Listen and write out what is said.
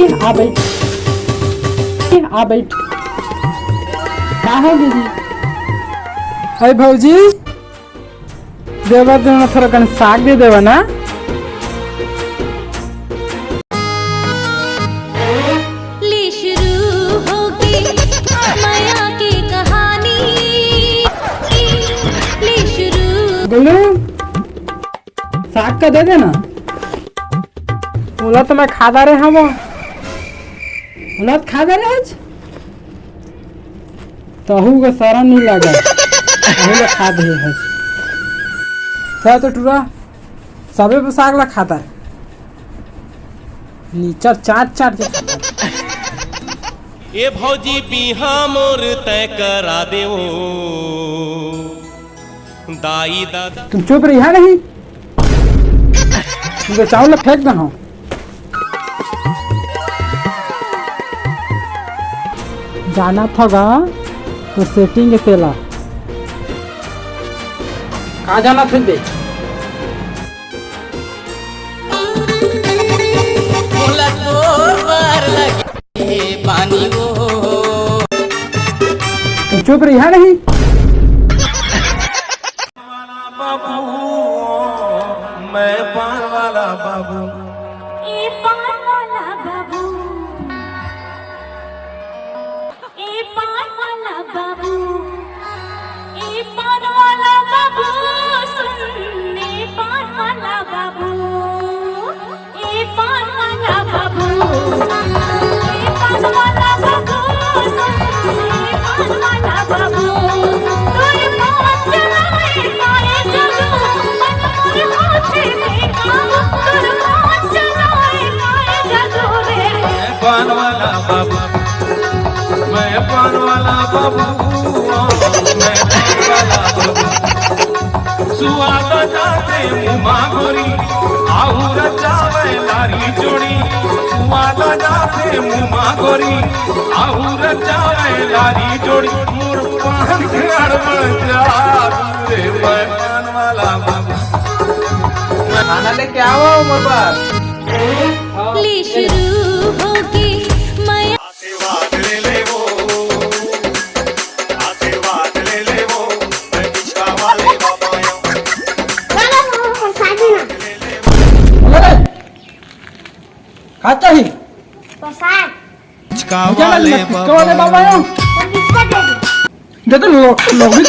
आ बैठ आ बैठ। क्या है दीदी? अरे भौजी देवा देना थोड़ा कन साग दे देवा ना। ले शुरू होगी माया की कहानी, ले शुरू। बोलो साग का दे देना। बोला तो मैं खाता रहे हम बोला तो खाता रहे आज तहू का सारा नहीं लगा खा दे है क्या तो टूरा सबे पे साग ला खाता है नीचर चाट चाट के खाता है। ये भौजी बिहा मोर तय करा दे दाई दादा। तुम चुप रही है नहीं तुमको चावल फेंक दो। जाना था गा तो सेटिंग के तेला कहाँ जाना फिर दे तुम चुप रही है नहीं। मैं पान वाला बाबू, ए पान वाला बाबू, ए पान वाला बाबू, ए पान वाला बाबू, सुन ए पान वाला बाबू, ए पान वाला बाबू, ए पान वाला बाबू, सुन ए पान वाला बाबू। तोरे पान चलाए सारे जगू मन मोर हाथे में काबू, तोरे पान चलाए सारे जगू रे। मैं पान वाला बाबू, मैं पान वाला बाबू, मैं पान वाला बाबू। सुआद जाते मुमा गोरी आहुर चावे लारी जोड़ी, सुआद जाते मुमा गोरी आहुर चावे लारी जोड़ी। मोर पान गड़बड़ जा रे मैं पान वाला बाबू। खाना लेके आओ मोर पास। ले शुरू होगी माया आशीर्वाद ले ले वो, आशीर्वाद ले ले वो, मैं पिछड़ा वाले बाबा खाता ही पिछड़ा वाले बाबा दे दो लोग भी